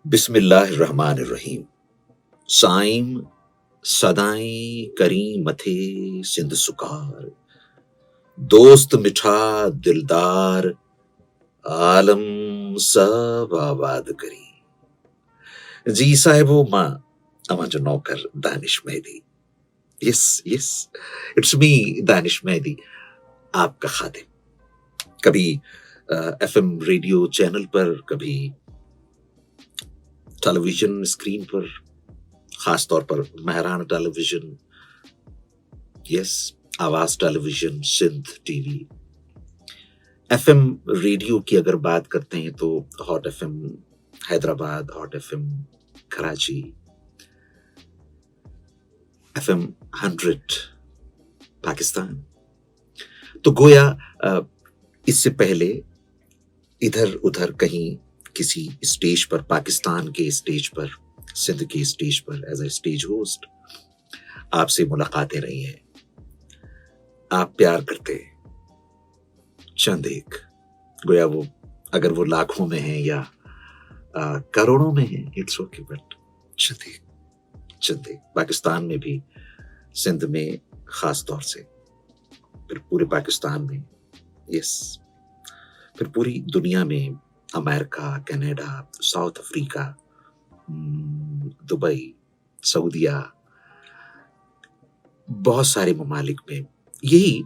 بسم اللہ الرحمن الرحیم. سائم صدائیں کریں متھے سندھ سکار، دوست مٹھا دلدار عالم سب آباد کری. جی صاحبو ماں اما جو نوکر دانش مہدی. یس یس اٹس می دانش مہدی، آپ کا خادم. کبھی ایف ایم ریڈیو چینل پر، کبھی ٹیلی ویژن اسکرین پر، خاص طور پر مہران ٹیلی ویژن، یس Awaz television, Sindh T V. F M radio کی اگر بات کرتے ہیں تو hot F M Hyderabad, hot F M Karachi, F M 100 Pakistan. تو گویا اس سے پہلے ادھر ادھر کہیں کسی اسٹیج پر، پاکستان کے اسٹیج پر، سندھ کے stage per as a stage host آپ سے ملاقاتیں رہی ہیں. آپ پیار کرتے ہیں چند ایک، گویا وہ اگر وہ لاکھوں میں ہیں یا کروڑوں میں ہیں، اٹس اوکے، بٹ چند ایک پاکستان میں بھی، سندھ میں خاص طور سے، پھر پورے پاکستان میں، یس، پھر پوری دنیا میں، امریکہ، کینیڈا، ساؤتھ افریقہ، دبئی، سعودیہ، بہت سارے ممالک میں یہی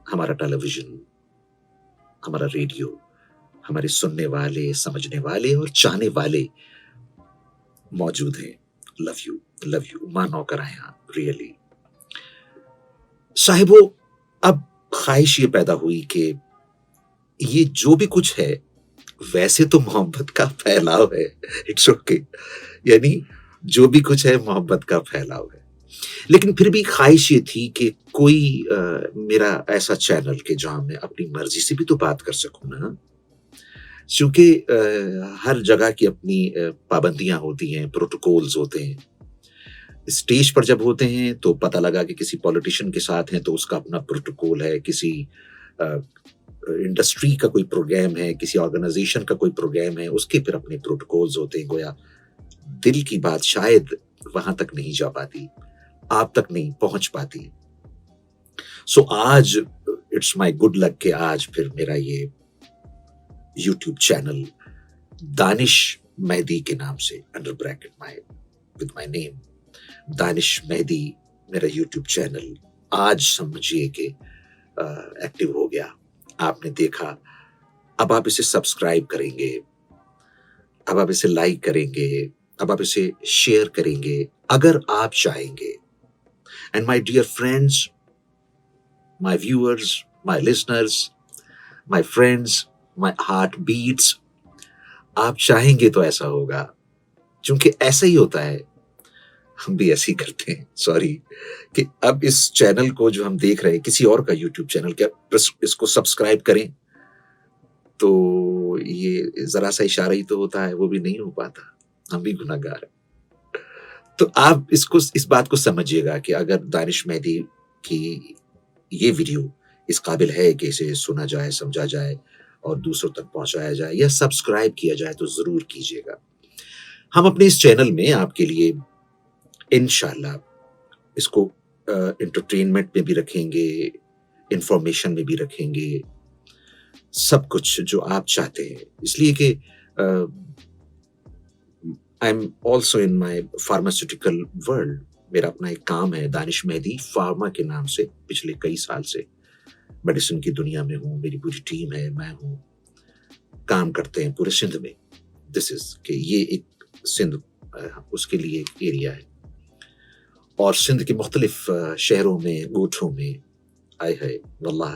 ہمارا ٹیلی ویژن، ہمارا ریڈیو، ہمارے سننے والے، سمجھنے والے اور چاہنے والے موجود ہیں. لو یو ماں نوکر آئے ہیں ریئلی. صاحبو اب خواہش یہ پیدا ہوئی کہ یہ جو بھی کچھ ہے ویسے تو محبت کا پھیلاؤ ہے، اٹس اوکے، یعنی جو بھی کچھ ہے محبت کا پھیلاؤ ہے، لیکن پھر بھی خواہش یہ تھی کہ کوئی میرا ایسا چینل کہ جہاں میں اپنی مرضی سے بھی تو بات کر سکوں نا، چونکہ ہر جگہ کی اپنی پابندیاں ہوتی ہیں، پروٹوکولز ہوتے ہیں. اسٹیج پر جب ہوتے ہیں تو پتہ لگا کہ کسی پولیٹیشین کے ساتھ ہیں تو اس کا اپنا پروٹوکول ہے، کسی انڈسٹری کا کوئی پروگرام ہے، کسی آرگنائزیشن کا کوئی پروگرام ہے، اس کے پھر اپنے پروٹوکولز ہوتے ہیں. گویا دل کی بات شاید وہاں تک نہیں جا پاتی، آپ تک نہیں پہنچ پاتی. سو آج اٹس مائی گڈ لک کہ آج پھر میرا یہ یوٹیوب چینل دانش مہدی کے نام سے، under bracket with my name دانش مہدی، میرا یوٹیوب چینل آج سمجھیے کہ ایکٹیو ہو گیا. آپ نے دیکھا، اب آپ اسے سبسکرائب کریں گے، اب آپ اسے لائک کریں گے، اب آپ اسے شیئر کریں گے اگر آپ چاہیں گے. And my dear friends, my viewers, my listeners, my friends, my heartbeats, آپ چاہیں گے تو ایسا ہوگا، چونکہ ایسا ہی ہوتا ہے. ہم بھی ایسے ہی کرتے ہیں، سوری، کہ اب اس چینل کو جو ہم دیکھ رہے ہیں کسی اور کا یوٹیوب چینل، کیا اس کو سبسکرائب کریں تو یہ ذرا سا اشارہ ہی تو ہوتا ہے، وہ بھی نہیں ہو پاتا. ہم بھی گناہ گار ہیں. تو آپ اس بات کو سمجھیے گا کہ اگر دانش مہدی کی یہ ویڈیو اس قابل ہے کہ اسے سنا جائے، سمجھا جائے اور دوسروں تک پہنچایا جائے یا سبسکرائب کیا جائے تو ضرور کیجیے گا. ہم اپنے اس چینل میں آپ کے لیے انشاءاللہ اس کو انٹرٹینمنٹ میں بھی رکھیں گے، انفارمیشن میں بھی رکھیں گے، سب کچھ جو آپ چاہتے ہیں. اس لیے کہ I am also in my pharmaceutical world. میرا اپنا ایک کام ہے دانش مہدی فارما کے نام سے، پچھلے کئی سال سے میڈیسن کی دنیا میں ہوں. میری پوری ٹیم ہے، میں ہوں، کام کرتے ہیں پورے سندھ میں. دس از کہ یہ ایک سندھ اس کے لیے ایک ایریا ہے، اور سندھ کے مختلف شہروں میں، گوٹھوں میں، آئے ہے واللہ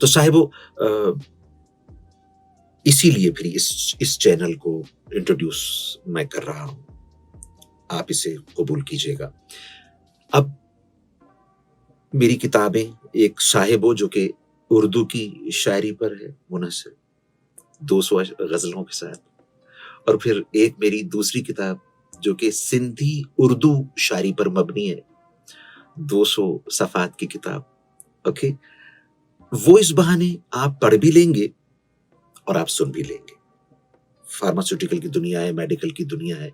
تو صاحبو اسی لیے پھر اس چینل کو انٹروڈیوس میں کر رہا ہوں، آپ اسے قبول کیجیے گا. اب میری کتابیں، ایک صاحبو جو کہ اردو کی شاعری پر ہے منحصر، 200 غزلوں کے ساتھ. اور پھر ایک میری دوسری کتاب جو کہ سندھی اردو شاعری پر مبنی ہے, 200 صفحات کی کتاب. اوکے, وہ اس بہانے آپ پڑھ بھی لیں گے اور آپ سن بھی لیں گے. فارماسیوٹیکل کی دنیا ہے, میڈیکل کی دنیا ہے,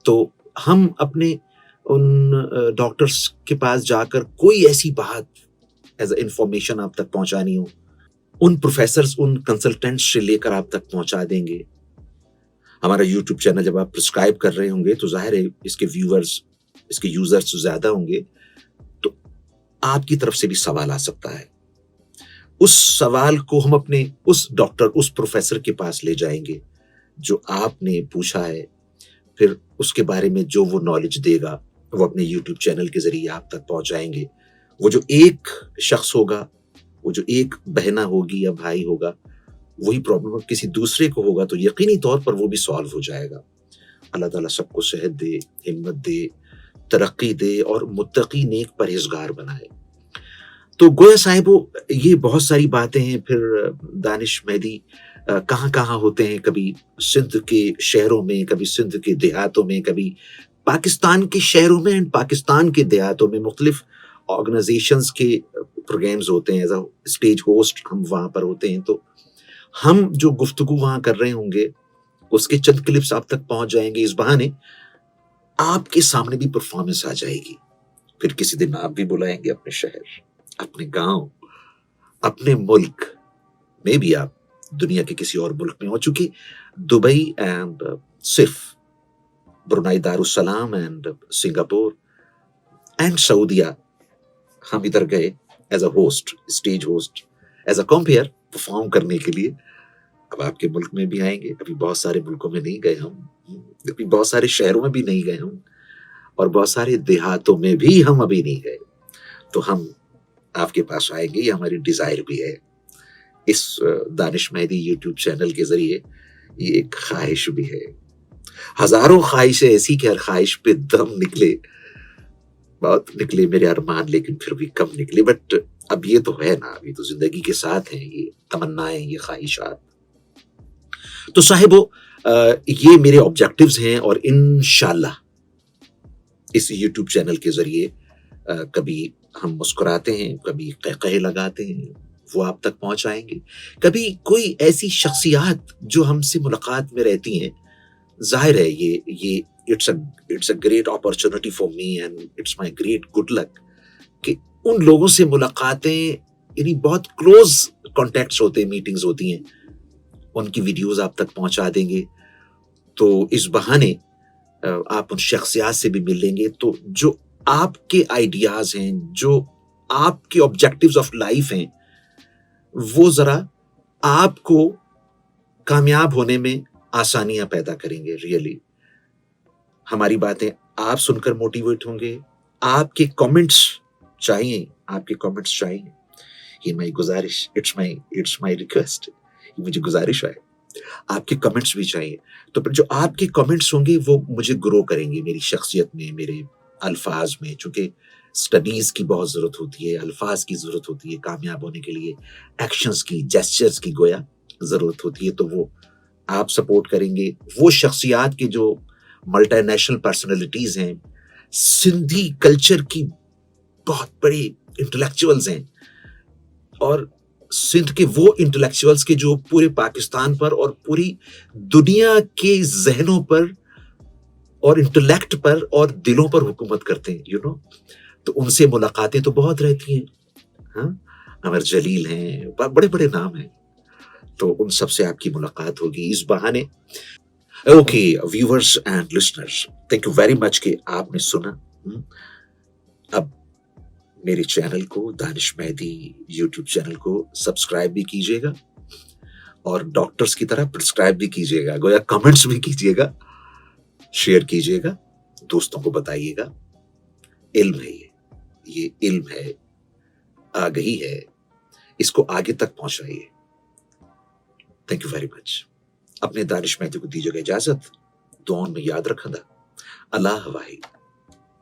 تو ہم اپنے ان ڈاکٹرز کے پاس جا کر کوئی ایسی بات ایز اے انفارمیشن آپ تک پہنچانی ہو, ان پروفیسرز, ان کنسلٹنٹس سے لے کر آپ تک پہنچا دیں گے. ہمارا یوٹیوب چینل جب آپ پرسکرائب کر رہے ہوں گے تو ظاہر ہے اس کے ویورز, اس کے یوزرز زیادہ ہوں گے, تو آپ کی طرف سے بھی سوال آ سکتا ہے. اس سوال کو ہم اپنے اس ڈاکٹر, اس پروفیسر کے پاس لے جائیں گے جو آپ نے پوچھا ہے. پھر اس کے بارے میں جو وہ نالج دے گا وہ اپنے یوٹیوب چینل کے ذریعے آپ تک پہنچائیں گے. وہ جو ایک شخص ہوگا, وہ جو ایک بہنا ہوگی یا بھائی ہوگا, وہی پرابلم کسی دوسرے کو ہوگا تو یقینی طور پر وہ بھی سالو ہو جائے گا. اللہ تعالیٰ سب کو صحت دے, ہمت دے, ترقی دے اور متقی نیک پرہیزگار بنائے. تو گویا صاحبو, یہ بہت ساری باتیں ہیں. پھر دانش مہدی کہاں کہاں ہوتے ہیں, کبھی سندھ کے شہروں میں, کبھی سندھ کے دیہاتوں میں, کبھی پاکستان کے شہروں میں اینڈ پاکستان کے دیہاتوں میں. مختلف آرگنائزیشنز کے پروگرامز ہوتے ہیں, ایز اے اسٹیج ہوسٹ ہم وہاں پر ہوتے ہیں. تو ہم جو گفتگو وہاں کر رہے ہوں گے اس کے چند کلپس آپ تک پہنچ جائیں گے. اس بہانے آپ کے سامنے بھی پرفارمنس آ جائے گی. پھر کسی دن آپ بھی بلائیں گے اپنے شہر, اپنے گاؤں, اپنے ملک میں بھی. آپ دنیا کے کسی اور ملک میں ہو, چونکہ دبئی اینڈ صرف Brunei Darussalam and Singapore and سعودیہ ہم ادھر گئے as a host, stage host, as a compere perform کرنے کے لیے. اب آپ کے ملک میں بھی آئیں گے. ابھی بہت سارے ملکوں میں نہیں گئے ہم, ابھی بہت سارے شہروں میں بھی نہیں گئے ہم, اور بہت سارے دیہاتوں میں بھی ہم ابھی نہیں گئے. تو ہم آپ کے پاس آئیں گے, یہ ہماری ڈیزائر بھی ہے. اس دانش مہدی یوٹیوب چینل کے ذریعے یہ ایک خواہش بھی ہے. ہزاروں خواہشیں ایسی کہ ہر خواہش پہ دم نکلے. بہت نکلے میرے ارمان, لیکن پھر بھی کم نکلے. بٹ اب یہ تو ہے نا, ابھی تو زندگی کے ساتھ ہیں یہ تمنائیں, یہ خواہشات. تو صاحبو, یہ میرے آبجیکٹیوز ہیں, اور انشاءاللہ اس یوٹیوب چینل کے ذریعے کبھی ہم مسکراتے ہیں, کبھی قہقہے لگاتے ہیں, وہ آپ تک پہنچائیں گے. کبھی کوئی ایسی شخصیات جو ہم سے ملاقات میں رہتی ہیں, ظاہر ہے یہ it's a great opportunity for me and it's my great good luck کہ ان لوگوں سے ملاقاتیں, یعنی بہت کلوز کانٹیکٹس ہوتے ہیں, میٹنگز ہوتی ہیں, ان کی ویڈیوز آپ تک پہنچا دیں گے. تو اس بہانے آپ ان شخصیات سے بھی مل لیں گے. تو جو آپ کے آئیڈیاز ہیں, جو آپ کے آبجیکٹیوز آف لائف ہیں, وہ ذرا آپ کو کامیاب ہونے میں آسانیاں پیدا کریں گے. ریئلی ہماری باتیں آپ سن کر موٹیویٹ ہوں گے. آپ کے کامنٹس چاہیے, آپ کے کامنٹس چاہیے. یہ میری گزارش, اٹس مائی ریکویسٹ, یہ مجھے گزارش ہے. آپ کے کمنٹس بھی چاہیے. تو پھر جو آپ کے کمنٹس ہوں گے وہ مجھے گرو کریں گے میری شخصیت میں, میرے الفاظ میں. چونکہ سٹڈیز کی بہت ضرورت ہوتی ہے, الفاظ کی ضرورت ہوتی ہے کامیاب ہونے کے لیے, ایکشنز کی, جیسچرز کی گویا ضرورت ہوتی ہے. تو وہ آپ سپورٹ کریں گے. وہ شخصیات کے جو ملٹی نیشنل پرسنالٹیز ہیں, سندھی کلچر کی بہت بڑی انٹلیکچوئلز ہیں, اور سندھ کے وہ انٹلیکچوئلز کے جو پورے پاکستان پر اور پوری دنیا کے ذہنوں پر اور انٹلیکٹ پر اور دلوں پر حکومت کرتے ہیں, تو ان سے ملاقاتیں تو بہت رہتی ہیں. ہاں, امر جلیل ہیں, بڑے بڑے نام ہیں, تو ان سب سے آپ کی ملاقات ہوگی اس بہانے. Okay viewers and listeners, thank you very مچ کہ آپ نے سنا. اب میرے چینل کو, دانش مہدی یوٹیوب چینل کو سبسکرائب بھی کیجیے گا, اور ڈاکٹرز کی طرح پرسکرائب بھی کیجیے گا, گویا کمنٹس بھی کیجیے گا, شیئر کیجیے گا, دوستوں کو بتائیے گا. علم ہے یہ علم ہے, آگہی ہے, اس کو آگے تک پہنچائیے. Thank you very much. اپنے دانش مہدی کو دیجیے گا اجازت. دعاؤں میں یاد رکھنا. اللہ واحد.